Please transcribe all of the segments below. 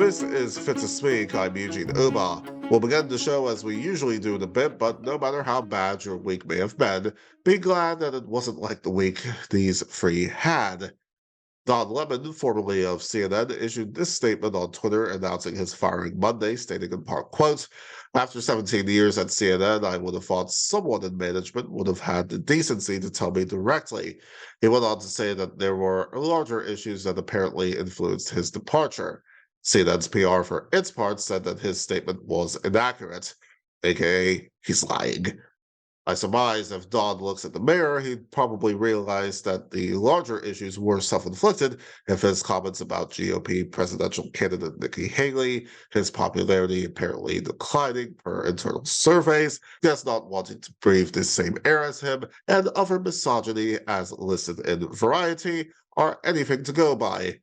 This is Fit to Speak. I'm Eugene Uba. We'll begin the show as we usually do in a bit, but no matter how bad your week may have been, be glad that it wasn't like the week these three had. Don Lemon, formerly of CNN, issued this statement on Twitter announcing his firing Monday, stating in part, quote, "After 17 years at CNN, I would have thought someone in management would have had the decency to tell me directly." He went on to say that there were larger issues that apparently influenced his departure. CNN's PR, for its part, said that his statement was inaccurate, aka he's lying. I surmise if Don looks at the mirror, he'd probably realize that the larger issues were self-inflicted if his comments about GOP presidential candidate Nikki Haley, his popularity apparently declining per internal surveys, just not wanting to breathe the same air as him, and other misogyny as listed in Variety, are anything to go by.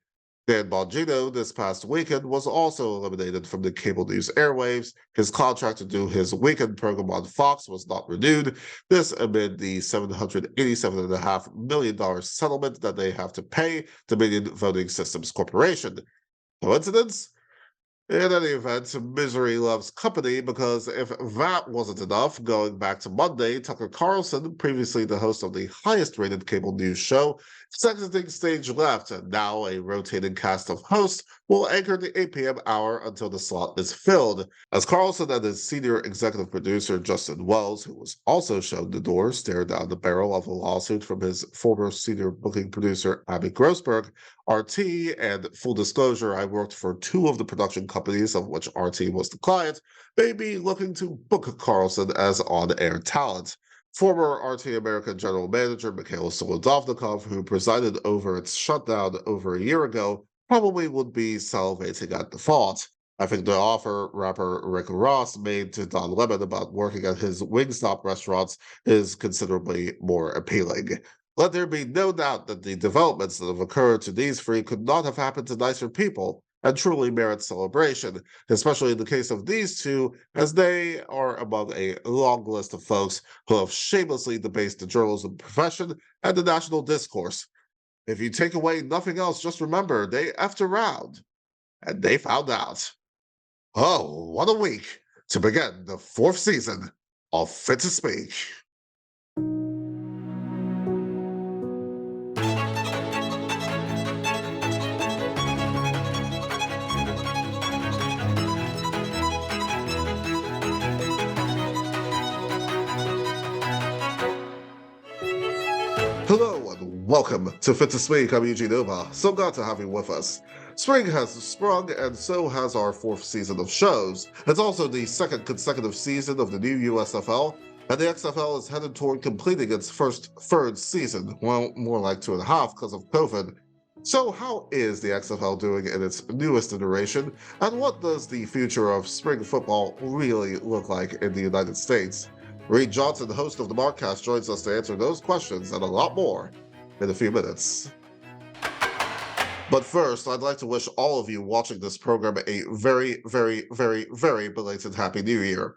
Dan Bongino this past weekend was also eliminated from the cable news airwaves. His contract to do his weekend program on Fox was not renewed. This amid the $787.5 million settlement that they have to pay Dominion Voting Systems Corporation. Coincidence? In any event, misery loves company, because if that wasn't enough, going back to Monday, Tucker Carlson, previously the host of the highest-rated cable news show, is exiting stage left, and now a rotating cast of hosts will anchor the 8 p.m. hour until the slot is filled. As Carlson and his senior executive producer, Justin Wells, who was also shown the door, stare down the barrel of a lawsuit from his former senior booking producer, Abby Grossberg, RT, and full disclosure, I worked for two of the production companies of which RT was the client, may be looking to book Carlson as on-air talent. Former RT American General Manager Mikhail Solodovnikov, who presided over its shutdown over a year ago, probably would be salivating at the thought. I think the offer rapper Rick Ross made to Don Lemon about working at his Wingstop restaurants is considerably more appealing. Let there be no doubt that the developments that have occurred to these three could not have happened to nicer people, and truly merit celebration, especially in the case of these two, as they are among a long list of folks who have shamelessly debased the journalism profession and the national discourse. If you take away nothing else, just remember they effed around, and they found out. Oh, what a week to begin the 4th season of Fit to Speak. Hello and welcome to Fit to Speak. I'm Eugene Uba. So glad to have you with us. Spring has sprung, and so has our 4th season of shows. It's also the 2nd consecutive season of the new USFL, and the XFL is headed toward completing its first 3rd season. Well, more like 2.5 because of COVID. So how is the XFL doing in its newest iteration, and what does the future of spring football really look like in the United States? Reid Johnson, host of the Markcast, joins us to answer those questions and a lot more in a few minutes. But first, I'd like to wish all of you watching this program a very, very, very, very belated Happy New Year.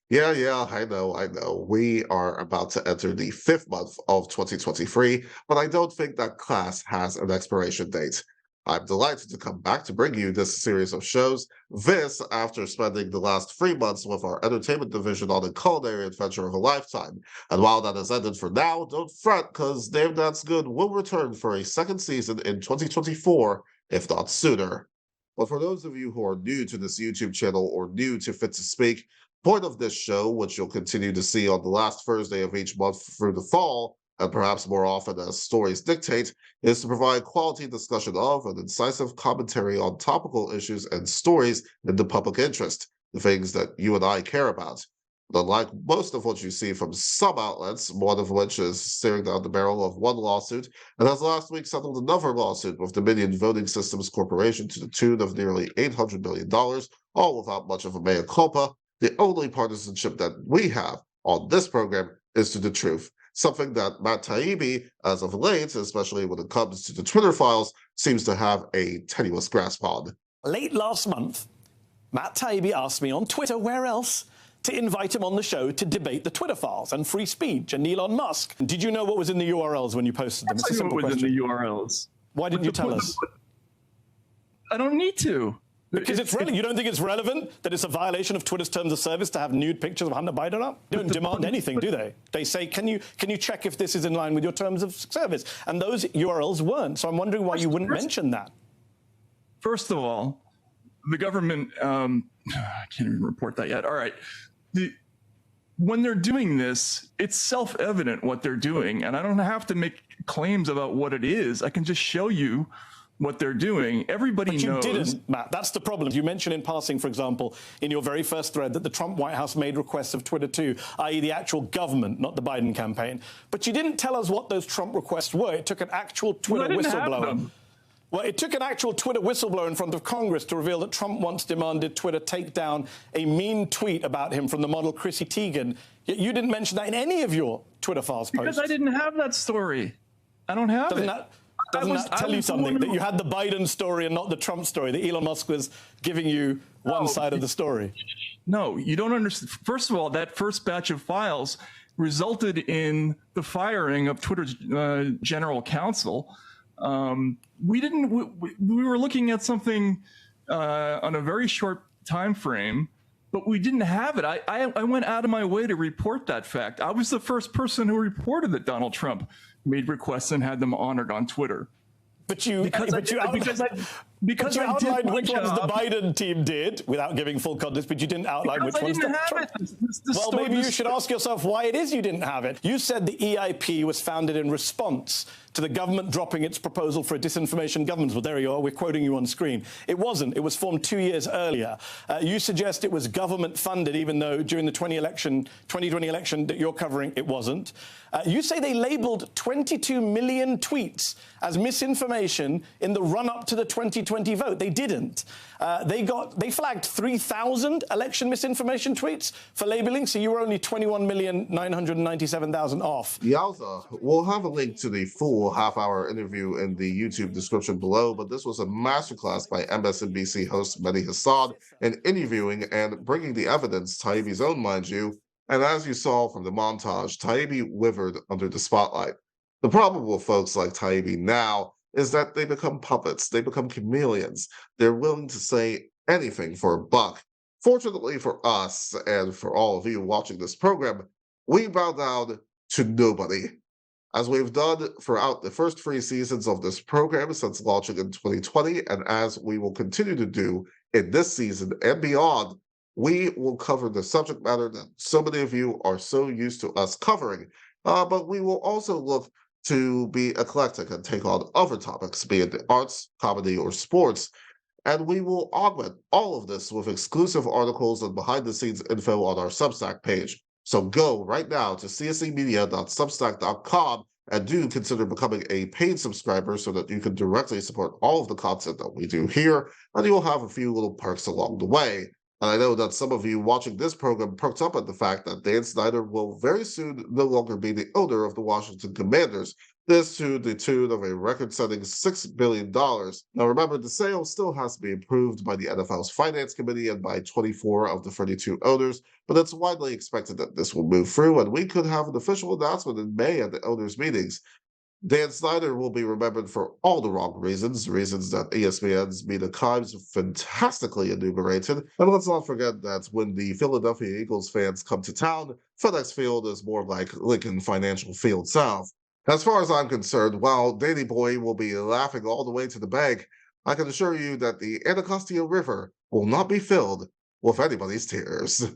Yeah, I know. We are about to enter the 5th month of 2023, but I don't think that class has an expiration date. I'm delighted to come back to bring you this series of shows, this after spending the last 3 months with our entertainment division on a culinary adventure of a lifetime. And while that has ended for now, don't fret, because Damn That's Good will return for a 2nd season in 2024, if not sooner. But for those of you who are new to this YouTube channel or new to Fit to Speak, point of this show, which you'll continue to see on the last Thursday of each month through the fall, and perhaps more often as stories dictate, is to provide quality discussion of and incisive commentary on topical issues and stories in the public interest, the things that you and I care about. But unlike most of what you see from some outlets, one of which is staring down the barrel of one lawsuit, and has last week settled another lawsuit with Dominion Voting Systems Corporation to the tune of nearly $800 million, all without much of a mea culpa, the only partisanship that we have on this program is to the truth. Something that Matt Taibbi, as of late, especially when it comes to the Twitter files, seems to have a tenuous grasp on. Late last month, Matt Taibbi asked me on Twitter, where else, to invite him on the show to debate the Twitter files and free speech and Elon Musk. Did you know what was in the URLs when you posted them? It's a simple question. In the URLs. Why didn't you tell us? I don't need to. Because it's relevant. You don't think it's relevant that it's a violation of Twitter's terms of service to have nude pictures of Hunter Biden up? They don't demand anything, do they? They say, can you check if this is in line with your terms of service? And those URLs weren't. So I'm wondering why you wouldn't mention that. First of all, the government, I can't even report that yet. All right. When they're doing this, it's self-evident what they're doing. And I don't have to make claims about what it is. I can just show you what they're doing. Everybody knows. You didn't, Matt. That's the problem. You mentioned in passing, for example, in your very first thread that the Trump White House made requests of Twitter too, i.e. the actual government, not the Biden campaign. But you didn't tell us what those Trump requests were. It took an actual Twitter whistleblower. Well, it took an actual Twitter whistleblower in front of Congress to reveal that Trump once demanded Twitter take down a mean tweet about him from the model Chrissy Teigen. Yet you didn't mention that in any of your Twitter Files posts. Because I didn't have that story. I don't have it. Doesn't that tell you something, that you had the Biden story and not the Trump story, that Elon Musk was giving you one side of the story? No, you don't understand. First of all, that first batch of files resulted in the firing of Twitter's general counsel. We were looking at something on a very short time frame, but we didn't have it. I went out of my way to report that fact. I was the first person who reported that Donald Trump made requests and had them honored on Twitter. But you outlined which ones the Biden team did without giving full context, but you didn't outline which ones the Trump. Well, maybe you should ask yourself why it is you didn't have it. You said the EIP was founded in response to the government dropping its proposal for a disinformation governance. Well, there you are. We're quoting you on screen. It wasn't. It was formed 2 years earlier. You suggest it was government funded, even though during the 2020 election that you're covering, it wasn't. You say they labeled 22 million tweets as misinformation in the run-up to the 2020 vote. They didn't. They flagged 3,000 election misinformation tweets for labeling, so you were only 21,997,000 off. Yowza. We'll have a link to the full half-hour interview in the YouTube description below, but this was a masterclass by MSNBC host Medhi Hasan in interviewing and bringing the evidence, Taibbi's own, mind you. And as you saw from the montage, Taibbi withered under the spotlight. The problem with folks like Taibbi now is that they become puppets. They become chameleons. They're willing to say anything for a buck. Fortunately for us and for all of you watching this program, we bow down to nobody. As we've done throughout the first 3 seasons of this program since launching in 2020, and as we will continue to do in this season and beyond, we will cover the subject matter that so many of you are so used to us covering. But we will also look to be eclectic and take on other topics, be it the arts, comedy, or sports. And we will augment all of this with exclusive articles and behind-the-scenes info on our Substack page. So go right now to cscmedia.substack.com and do consider becoming a paid subscriber so that you can directly support all of the content that we do here, and you'll have a few little perks along the way. And I know that some of you watching this program perked up at the fact that Dan Snyder will very soon no longer be the owner of the Washington Commanders, this to the tune of a record-setting $6 billion. Now remember, the sale still has to be approved by the NFL's Finance Committee and by 24 of the 32 owners, but it's widely expected that this will move through, and we could have an official announcement in May at the owners' meetings. Dan Snyder will be remembered for all the wrong reasons that ESPN's Mina Kimes fantastically enumerated. And let's not forget that when the Philadelphia Eagles fans come to town, FedEx Field is more like Lincoln Financial Field South. As far as I'm concerned, while Danny Boy will be laughing all the way to the bank, I can assure you that the Anacostia River will not be filled with anybody's tears.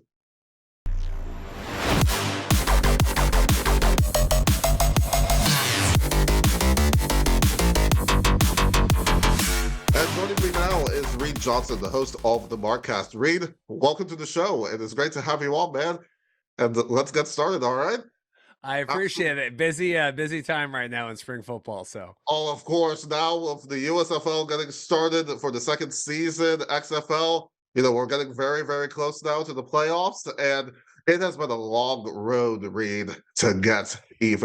Joining me now is Reid Johnson, the host of the Markcast. Reid, welcome to the show. It is great to have you on, man. And let's get started, all right? I appreciate it. Busy time right now in spring football. So, of course, now with the USFL getting started for the second season, XFL, we're getting very, very close now to the playoffs, and it has been a long road, Reid, to get to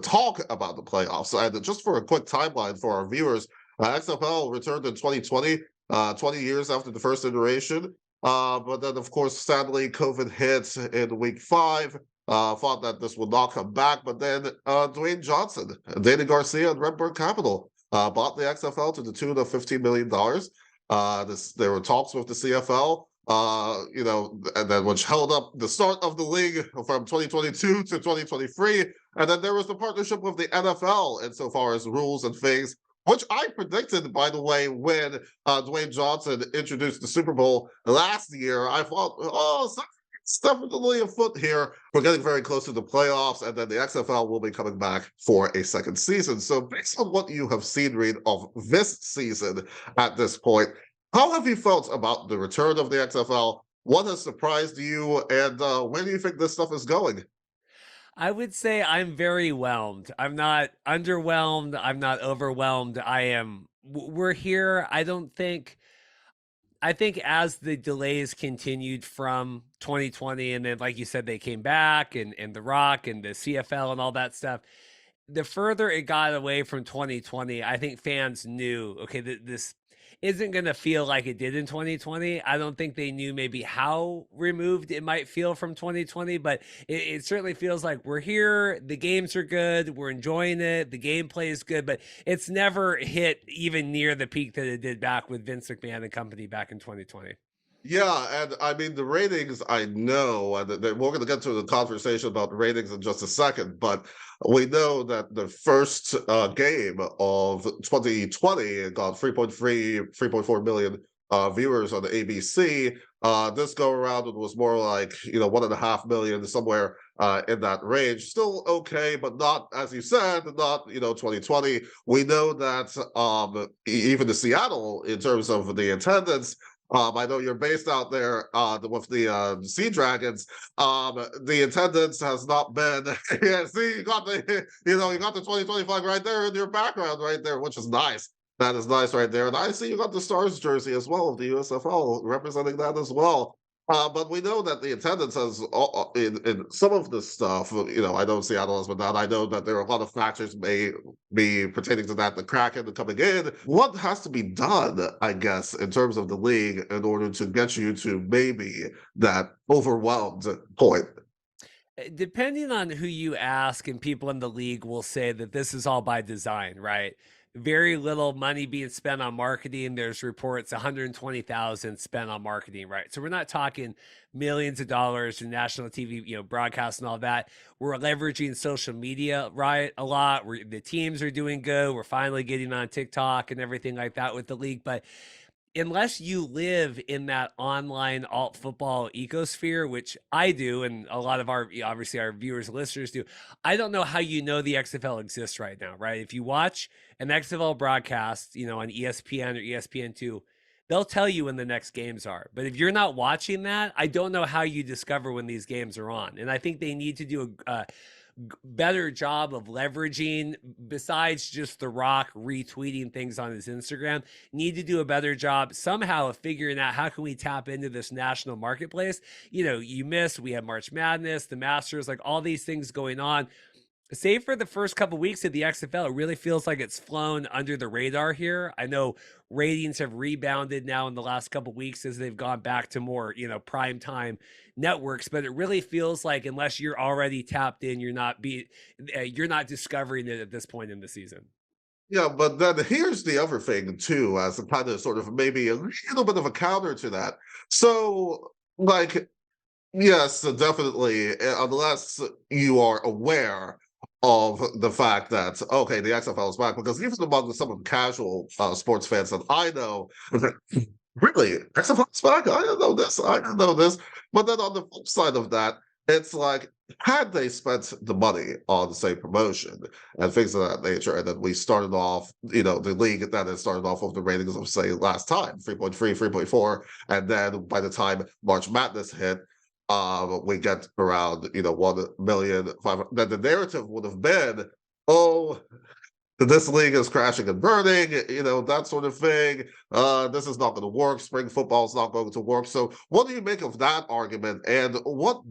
talk about the playoffs. And just for a quick timeline for our viewers, XFL returned in 2020, 20 years after the first iteration. But then, of course, sadly, COVID hit in week 5. Thought that this would not come back. But then Dwayne Johnson, Danny Garcia, and Redbird Capital bought the XFL to the tune of $15 million. There were talks with the CFL, and then which held up the start of the league from 2022 to 2023. And then there was the partnership with the NFL insofar as rules and things, which I predicted, by the way, when Dwayne Johnson introduced the Super Bowl last year. I thought, it's definitely afoot here. We're getting very close to the playoffs, and then the XFL will be coming back for a second season. So based on what you have seen, Reid, of this season at this point, how have you felt about the return of the XFL? What has surprised you, and where do you think this stuff is going? I would say I'm very whelmed. I'm not underwhelmed. I'm not overwhelmed. We're here. I think as the delays continued from 2020, and then, like you said, they came back, and The Rock and the CFL and all that stuff, the further it got away from 2020, I think fans knew, okay, this isn't going to feel like it did in 2020. I don't think they knew maybe how removed it might feel from 2020, but it certainly feels like we're here. The games are good. We're enjoying it. The gameplay is good, but it's never hit even near the peak that it did back with Vince McMahon and company back in 2020. Yeah, and I mean, the ratings, I know, and we're going to get to the conversation about ratings in just a second, but we know that the first game of 2020 got 3.4 million viewers on the ABC. This go around, it was more like, 1.5 million, somewhere in that range. Still okay, but not, as you said, not, 2020. We know that even the Seattle, in terms of the attendance, I know you're based out there with the Sea Dragons. The attendance has not been. Yeah, see, you got the 2025 right there in your background right there, which is nice. That is nice right there. And I see you got the Stars jersey as well of the USFL representing that as well. But we know that the attendance has, in some of this stuff, I know Seattle has been down. I know that there are a lot of factors may be pertaining to that, the Kraken coming in. What has to be done, I guess, in terms of the league in order to get you to maybe that overwhelmed point? Depending on who you ask, and people in the league will say that this is all by design, right? Very little money being spent on marketing. There's reports 120,000 spent on marketing, right? So we're not talking millions of dollars in national TV, broadcast and all that. We're leveraging social media, right, a lot. The teams are doing good. We're finally getting on TikTok and everything like that with the league, but unless you live in that online alt football ecosphere, which I do, and a lot of our viewers and listeners do, I don't know how you know the XFL exists right now, right? If you watch an XFL broadcast, on ESPN or ESPN2, they'll tell you when the next games are. But if you're not watching that, I don't know how you discover when these games are on. And I think they need to do a better job of leveraging, besides just The Rock retweeting things on his Instagram, need to do a better job somehow of figuring out how can we tap into this national marketplace. We have March Madness, the Masters, like all these things going on. Save for the first couple weeks of the XFL, it really feels like it's flown under the radar here. I know ratings have rebounded now in the last couple weeks as they've gone back to more, prime time networks, but it really feels like unless you're already tapped in, you're not discovering it at this point in the season. Yeah, but then here's the other thing too, as a kind of sort of maybe a little bit of a counter to that. So, like, yes, definitely, unless you are aware of the fact that, okay, the XFL is back, because even among some of the casual sports fans that I know, really, XFL is back? I didn't know this. I didn't know this. But then on the flip side of that, it's like, had they spent the money on, say, promotion and things of that nature, and then we started off, the league that had started off with the ratings of, say, last time, 3.3, 3.4, and then by the time March Madness hit, we get around, 1,500,000. Then the narrative would have been, oh, this league is crashing and burning, that sort of thing. This is not going to work. Spring football is not going to work. So what do you make of that argument? And what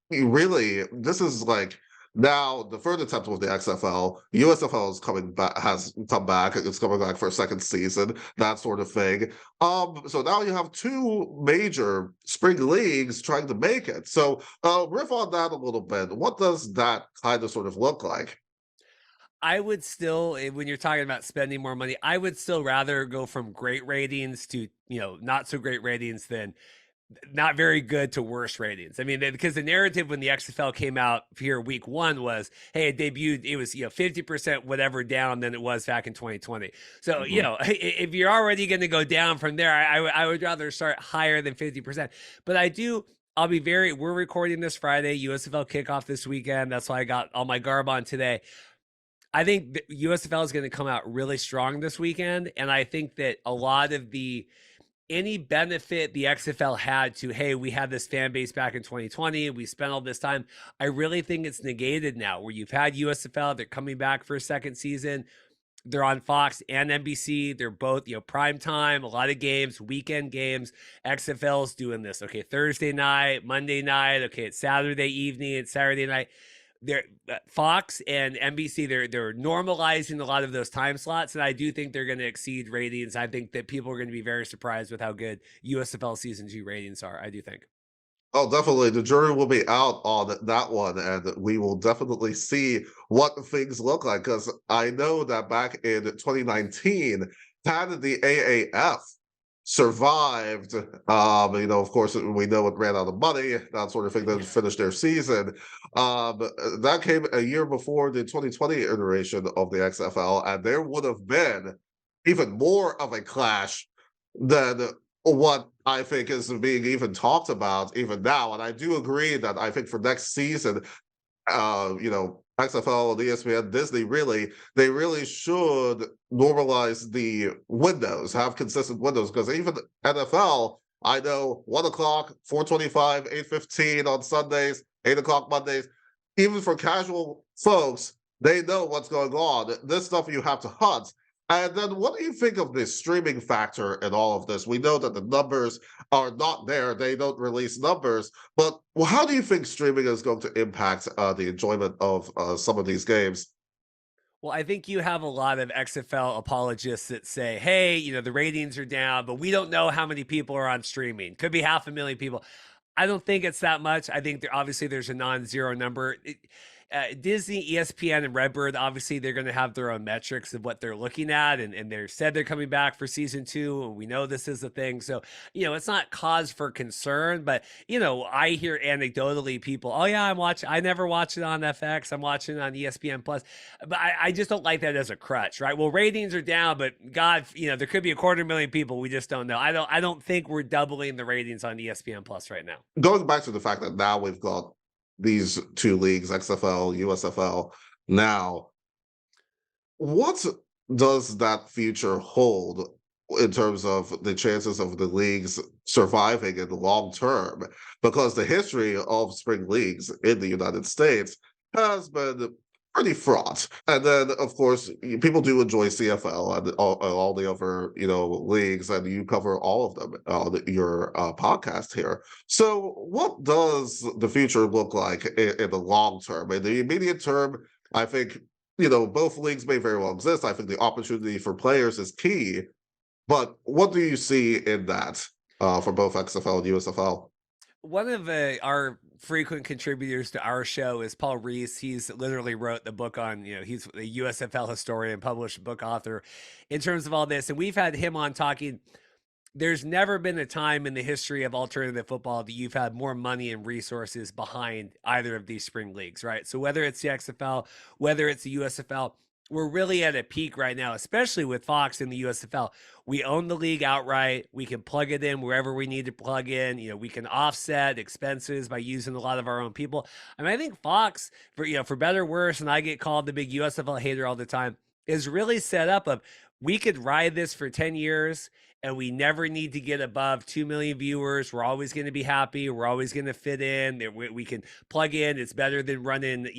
really, this is like, now the third attempt with the XFL, USFL is coming back, has come back. It's coming back for a second season, that sort of thing. So now you have two major spring leagues trying to make it. So riff on that a little bit. What does that kind of sort of look like? I would still, when you're talking about spending more money, I would still rather go from great ratings to, not so great ratings than not very good to worse ratings. I mean, because the narrative when the XFL came out here week 1 was, hey, it debuted, it was 50% whatever down than it was back in 2020. So if you're already going to go down from there, I would rather start higher than 50%. But we're recording this Friday, USFL kickoff this weekend. That's why I got all my garb on today. I think the USFL is going to come out really strong this weekend, and I think that a lot of any benefit the XFL had to, hey, we had this fan base back in 2020, we spent all this time, I really think it's negated now, where you've had USFL, they're coming back for a second season, they're on Fox and NBC, they're both, prime time, a lot of games, weekend games. XFL's doing this, okay, Thursday night, Monday night, okay, it's Saturday evening, it's Saturday night. They're Fox and NBC, they're normalizing a lot of those time slots, and I do think they're going to exceed ratings. I think that people are going to be very surprised with how good USFL season 2 ratings are. I do think. Oh, definitely. The jury will be out on that one, and we will definitely see what things look like. Because I know that back in 2019, had the AAF survived, of course, we know it ran out of money, that sort of thing, then finished their season. That came a year before the 2020 iteration of the XFL, and there would have been even more of a clash than what I think is being even talked about even now. And I do agree that I think for next season, XFL and ESPN, Disney they really should normalize the windows, have consistent windows, because even NFL, I know 1 o'clock, 4:25, 8:15 on Sundays, 8 o'clock Mondays, even for casual folks, they know what's going on. This stuff you have to hunt. And then what do you think of the streaming factor in all of this? We know that the numbers are not there. They don't release numbers. But how do you think streaming is going to impact the enjoyment of some of these games? Well, I think you have a lot of XFL apologists that say, hey, the ratings are down, but we don't know how many people are on streaming. Could be 500,000 people. I don't think it's that much. I think obviously there's a non-zero number. Disney, ESPN, and Redbird, obviously they're going to have their own metrics of what they're looking at, and they're said they're coming back for season 2, and we know this is a thing. So, it's not cause for concern, but, I hear anecdotally people, oh yeah, I never watch it on FX, I'm watching it on ESPN Plus, but I just don't like that as a crutch, right? Well, ratings are down, but God, there could be 250,000 people, we just don't know. I don't think we're doubling the ratings on ESPN Plus right now. Going back to the fact that now we've got these 2 leagues, XFL, USFL. Now, what does that future hold in terms of the chances of the leagues surviving in the long term? Because the history of spring leagues in the United States has been pretty fraught. And then, of course, people do enjoy CFL and all the other, leagues, and you cover all of them on your podcast here. So what does the future look like in the long term? In the immediate term, I think, both leagues may very well exist. I think the opportunity for players is key. But what do you see in that for both XFL and USFL? One of our frequent contributors to our show is Paul Reese. He's literally wrote the book on, he's a USFL historian, published book author in terms of all this. And we've had him on talking. There's never been a time in the history of alternative football that you've had more money and resources behind either of these spring leagues, right? So whether it's the XFL, whether it's the USFL, we're really at a peak right now, especially with Fox in the USFL. We own the league outright. We can plug it in wherever we need to plug in. We can offset expenses by using a lot of our own people. I mean, I think Fox, for better or worse, and I get called the big USFL hater all the time, is really set up of we could ride this for 10 years and we never need to get above 2 million viewers. We're always going to be happy. We're always going to fit in. We can plug in. It's better than running,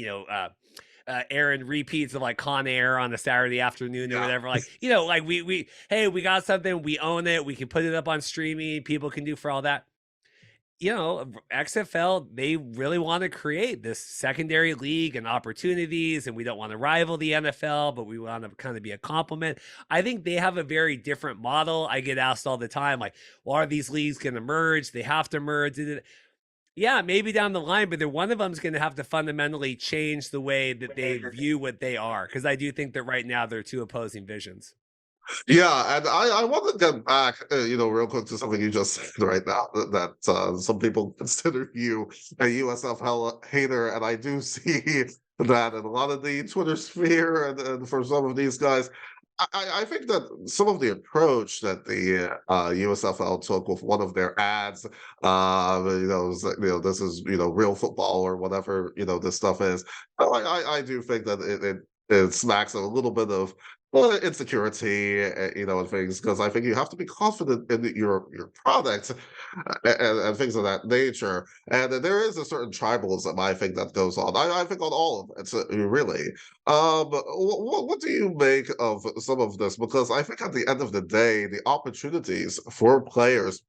airing repeats of like Con Air on a Saturday afternoon or whatever. Like, we got something, we own it, we can put it up on streaming, people can do for all that. XFL, they really want to create this secondary league and opportunities, and we don't want to rival the NFL, but we want to kind of be a complement. I think they have a very different model. I get asked all the time, like, well, are these leagues going to merge? They have to merge. Yeah, maybe down the line, but then one of them is going to have to fundamentally change the way that they view what they are. Because I do think that right now they're two opposing visions. Yeah, and I want to get back, real quick to something you just said right now that some people consider you a USFL hater, and I do see that in a lot of the Twitter sphere, and for some of these guys, I think that some of the approach that the USFL took with one of their ads, was like, this is real football or whatever this stuff is. I do think that it smacks a little bit of insecurity, and things, because I think you have to be confident in your product, and things of that nature. And there is a certain tribalism, I think, that goes on. I think on all of it, really. What do you make of some of this? Because I think at the end of the day, the opportunities for players,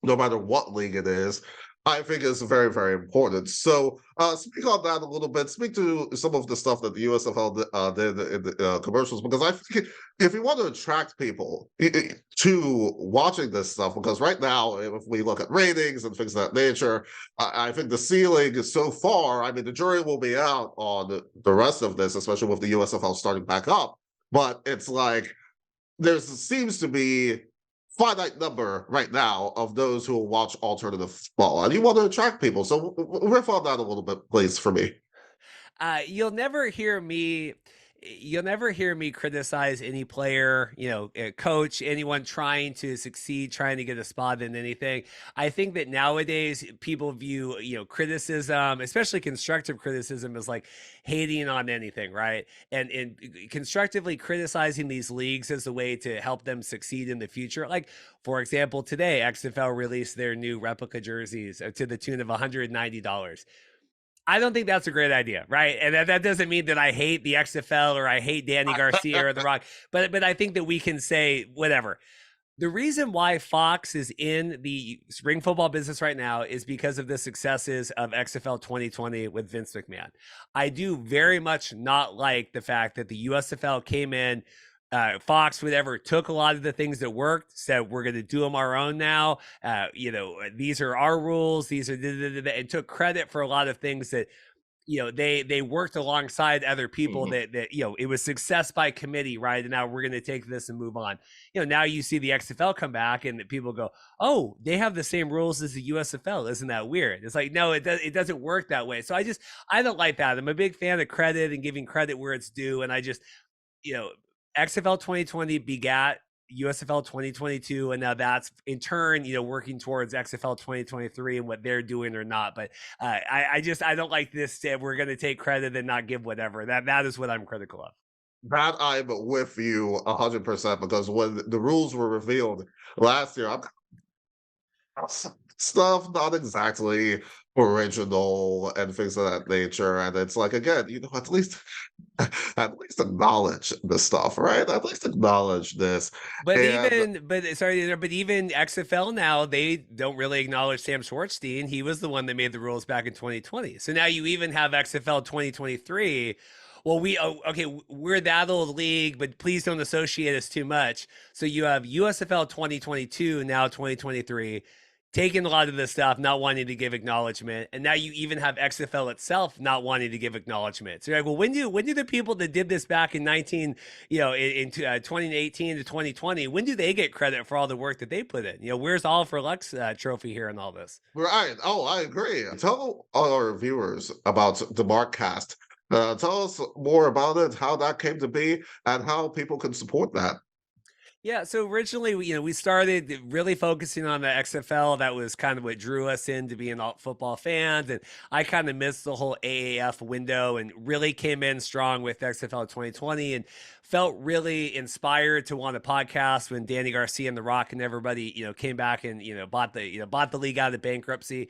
no matter what league it is, I think is very, very important. So, speak on that a little bit. Speak to some of the stuff that the USFL did in the commercials, because I think if you want to attract people to watching this stuff, because right now, if we look at ratings and things of that nature, I think the ceiling is so far. I mean, the jury will be out on the rest of this, especially with the USFL starting back up. But it's like there seems to be finite number right now of those who will watch alternative football, and you want to attract people. So riff on that a little bit, please, for me. You'll never hear me criticize any player, a coach, anyone trying to succeed, trying to get a spot in anything. I think that nowadays people view, criticism, especially constructive criticism, as like hating on anything, right? And constructively criticizing these leagues as a way to help them succeed in the future. Like, for example, today XFL released their new replica jerseys to the tune of $190. I don't think that's a great idea, right? And that doesn't mean that I hate the XFL or I hate Danny Garcia or The Rock, but I think that we can say whatever. The reason why Fox is in the spring football business right now is because of the successes of XFL 2020 with Vince McMahon. I do very much not like the fact that the USFL came in, Fox, whatever, took a lot of the things that worked, said we're going to do them our own now. These are our rules. These are and took credit for a lot of things that they worked alongside other people that it was success by committee, right? And now we're going to take this and move on. Now you see the XFL come back and people go, oh, they have the same rules as the USFL. Isn't that weird? It's like, no, it doesn't work that way. So I don't like that. I'm a big fan of credit and giving credit where it's due. And I just, XFL 2020 begat USFL 2022, and now that's in turn, working towards XFL 2023 and what they're doing or not. But I don't like this. We're going to take credit and not give whatever. That is what I'm critical of. That I'm with you 100%, because when the rules were revealed last year, stuff not exactly original and things of that nature, and it's like, again, at least acknowledge the stuff, right? At least acknowledge this. But even XFL now, they don't really acknowledge Sam Schwartzstein. He was the one that made the rules back in 2020. So now you even have XFL 2023. Well, we're that old league, but please don't associate us too much. So you have USFL 2022, now 2023, taking a lot of this stuff, not wanting to give acknowledgement, and now you even have XFL itself not wanting to give acknowledgement. So you're like, well, when do the people that did this back in 2018 to 2020, when do they get credit for all the work that they put in? Where's All for Lux trophy here and all this? Right. Oh, I agree. Tell our viewers about the Markcast. Tell us more about it, how that came to be, and how people can support that. Yeah, so originally, we started really focusing on the XFL. That was kind of what drew us into being football fans, and I kind of missed the whole AAF window and really came in strong with XFL 2020 and felt really inspired to want a podcast when Danny Garcia and The Rock and everybody, came back and bought the league out of bankruptcy.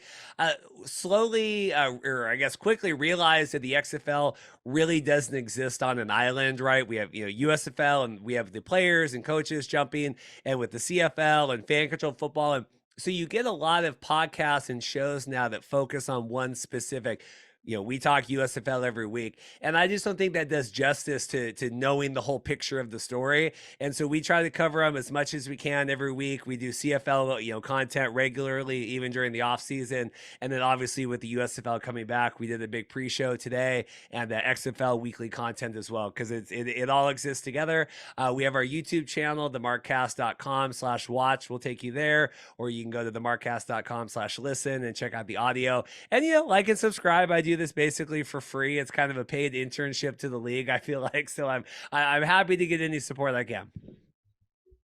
Slowly, or I guess quickly, realized that the XFL really doesn't exist on an island, right? We have USFL and we have the players and coaches jumping, and with the CFL and fan control football, and so you get a lot of podcasts and shows now that focus on one specific we talk USFL every week, and I just don't think that does justice to knowing the whole picture of the story. And so we try to cover them as much as we can every week. We do CFL, content regularly, even during the off season. And then obviously with the USFL coming back, we did a big pre-show today and the XFL weekly content as well, because it all exists together. We have our YouTube channel, themarkcast.com/watch. We'll take you there, or you can go to themarkcast.com/listen and check out the audio. And, like and subscribe. I do this basically for free. It's kind of a paid internship to the league, I feel like. So I'm happy to get any support I can.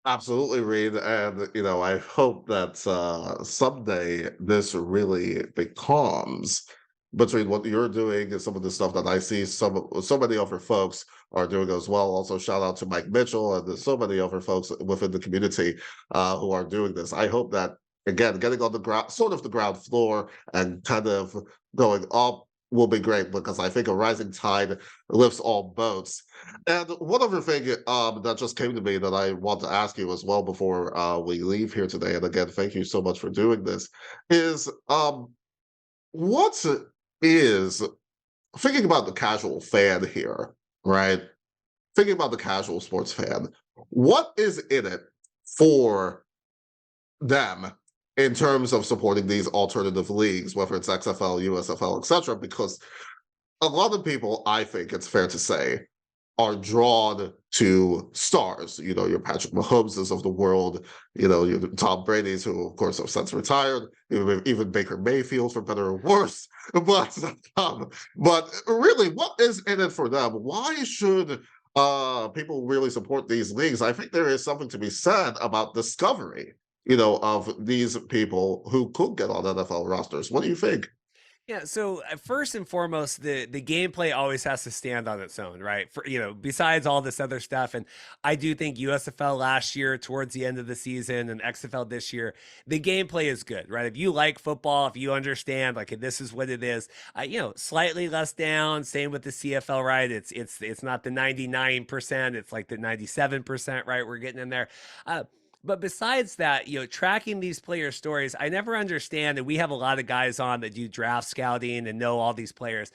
Absolutely, Reid. And, I hope that someday this really becomes, between what you're doing and some of the stuff that I see so many other folks are doing as well. Also, shout out to Mike Mitchell and so many other folks within the community who are doing this. I hope that, again, getting on the ground, sort of the ground floor and kind of going up will be great, because I think a rising tide lifts all boats. And one other thing that just came to me that I want to ask you as well before we leave here today, and again, thank you so much for doing this, is what is, thinking about the casual fan here, right? Thinking about the casual sports fan, what is in it for them in terms of supporting these alternative leagues, whether it's XFL, USFL, etc.? Because a lot of people, I think it's fair to say, are drawn to stars. Your Patrick Mahomeses of the world, your Tom Brady's, who of course have since retired, even Baker Mayfield, for better or worse. But really, what is in it for them? Why should people really support these leagues? I think there is something to be said about discovery, of these people who could get on NFL rosters. What do you think? Yeah, so first and foremost, the gameplay always has to stand on its own, right? For besides all this other stuff, and I do think USFL last year towards the end of the season and XFL this year, the gameplay is good, right? If you like football, if you understand like this is what it is, slightly less down. Same with the CFL, right? It's not the 99%, it's like the 97%, right? We're getting in there. But besides that, tracking these player stories, I never understand, and we have a lot of guys on that do draft scouting and know all these players.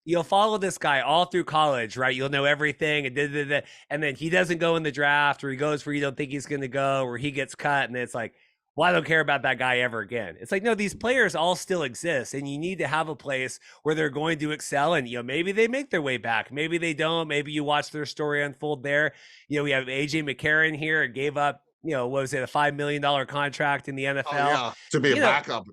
You'll follow this guy all through college, right? You'll know everything, and then he doesn't go in the draft, or he goes where you don't think he's going to go, or he gets cut, and it's like, well, I don't care about that guy ever again. It's like, no, these players all still exist, and you need to have a place where they're going to excel, and maybe they make their way back, maybe they don't, maybe you watch their story unfold there. We have AJ McCarron here, gave up, what was it, a $5 million contract in the NFL? Oh, yeah, to be a backup.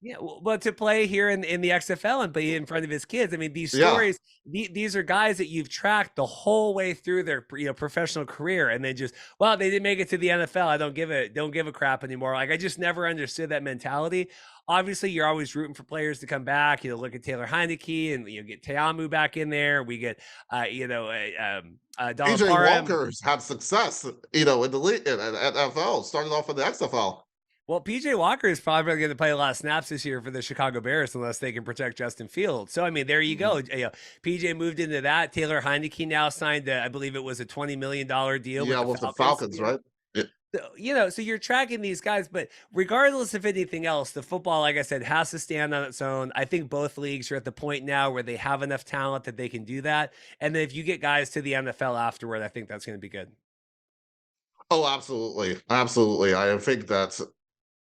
Yeah, but to play here in the XFL and be in front of his kids. I mean, these stories, these are guys that you've tracked the whole way through their professional career, and then just, well, they didn't make it to the NFL. I don't give a crap anymore. Like, I just never understood that mentality. Obviously, you're always rooting for players to come back. Look at Taylor Heineke, and get Teamu back in there. We get PJ Walker's had success, in the league at NFL, started off in the XFL. Well, PJ Walker is probably going to play a lot of snaps this year for the Chicago Bears unless they can protect Justin Fields. So, I mean, there you go. PJ moved into that. Taylor Heineke now signed, I believe it was a $20 million deal with the Falcons, right? So you're tracking these guys, but regardless of anything else, the football, like I said, has to stand on its own. I think both leagues are at the point now where they have enough talent that they can do that. And then if you get guys to the NFL afterward, I think that's going to be good. Oh, absolutely. Absolutely. I think that's,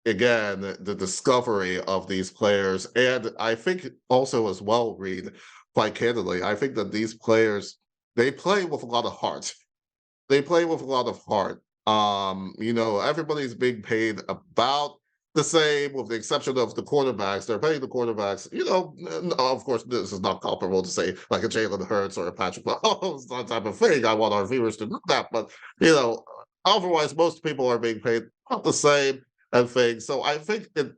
again, the discovery of these players. And I think also as well, Reid, quite candidly, I think that these players, they play with a lot of heart. Everybody's being paid about the same, with the exception of the quarterbacks. They're paying the quarterbacks, of course, this is not comparable to say like a Jalen Hurts or a Patrick Mahomes, that type of thing. I want our viewers to know that. But, otherwise, most people are being paid about the same and things. So I think it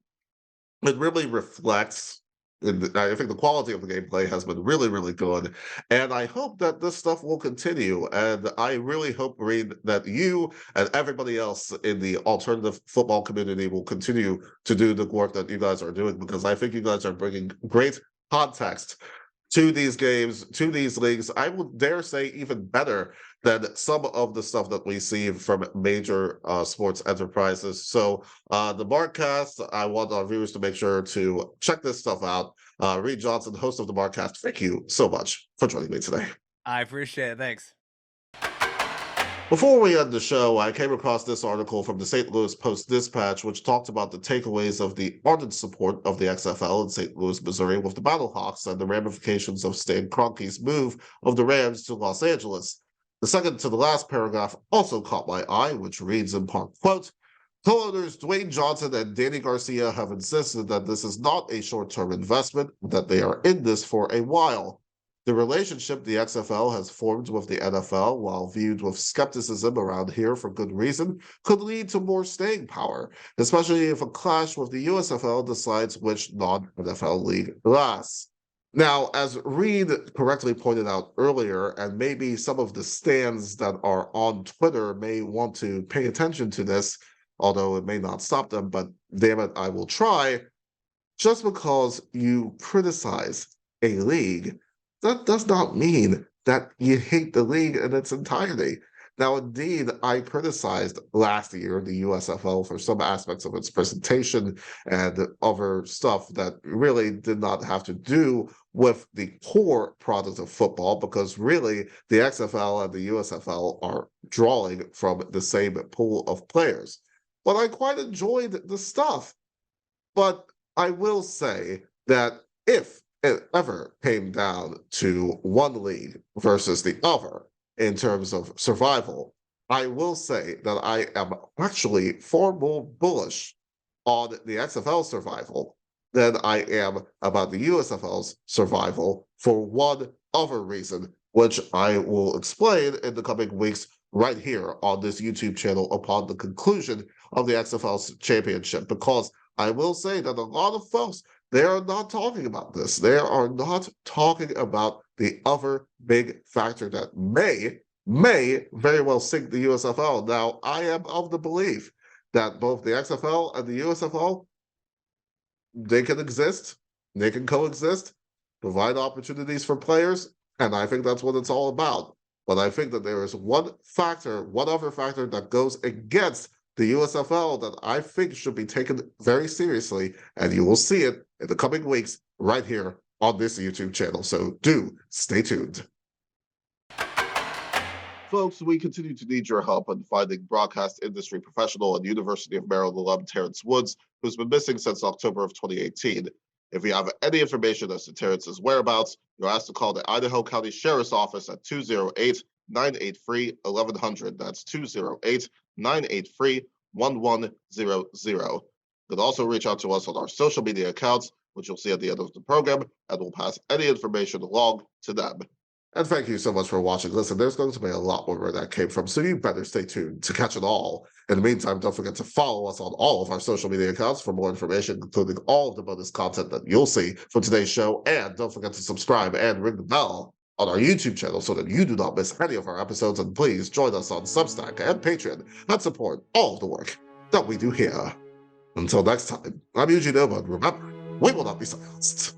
really reflects, I think the quality of the gameplay has been really, really good. And I hope that this stuff will continue. And I really hope, Reid, that you and everybody else in the alternative football community will continue to do the work that you guys are doing, because I think you guys are bringing great context to these games, to these leagues. I would dare say even better than some of the stuff that we see from major sports enterprises. So the Markcast, I want our viewers to make sure to check this stuff out. Reid Johnson, host of the Marcast, thank you so much for joining me today. I appreciate it. Thanks. Before we end the show, I came across this article from the St. Louis Post-Dispatch, which talked about the takeaways of the ardent support of the XFL in St. Louis, Missouri, with the Battlehawks and the ramifications of Stan Kroenke's move of the Rams to Los Angeles. The second to the last paragraph also caught my eye, which reads in part, quote, co-owners Dwayne Johnson and Danny Garcia have insisted that this is not a short-term investment, that they are in this for a while. The relationship the XFL has formed with the NFL, while viewed with skepticism around here for good reason, could lead to more staying power, especially if a clash with the USFL decides which non-NFL league lasts. Now, as Reid correctly pointed out earlier, and maybe some of the stands that are on Twitter may want to pay attention to this, although it may not stop them, but damn it, I will try. Just because you criticize a league, that does not mean that you hate the league in its entirety. Now, indeed, I criticized last year the USFL for some aspects of its presentation and other stuff that really did not have to do with the core product of football, because really the XFL and the USFL are drawing from the same pool of players. But I quite enjoyed the stuff. But I will say that if it ever came down to one league versus the other in terms of survival, I will say that I am actually far more bullish on the XFL survival than I am about the USFL's survival for one other reason, which I will explain in the coming weeks right here on this YouTube channel upon the conclusion of the XFL's championship. Because I will say that a lot of folks, they are not talking about this. They are not talking about the other big factor that may very well sink the USFL. Now, I am of the belief that both the XFL and the USFL, they can exist, they can coexist, provide opportunities for players, and I think that's what it's all about. But I think that there is one other factor that goes against the USFL that I think should be taken very seriously, and you will see it in the coming weeks right here on this YouTube channel. So do stay tuned. Folks, we continue to need your help in finding broadcast industry professional and University of Maryland alum Terrence Woods, who's been missing since October of 2018. If you have any information as to Terrence's whereabouts, you're asked to call the Idaho County Sheriff's Office at 208-983-1100. That's 208-983-1100. You can also reach out to us on our social media accounts, which you'll see at the end of the program, and we'll pass any information along to them. And thank you so much for watching. Listen, there's going to be a lot more where that came from, so you better stay tuned to catch it all. In the meantime, don't forget to follow us on all of our social media accounts for more information, including all of the bonus content that you'll see from today's show. And don't forget to subscribe and ring the bell on our YouTube channel so that you do not miss any of our episodes. And please join us on Substack and Patreon and support all of the work that we do here. Until next time, I'm Eugene Oba, and remember, we will not be silenced.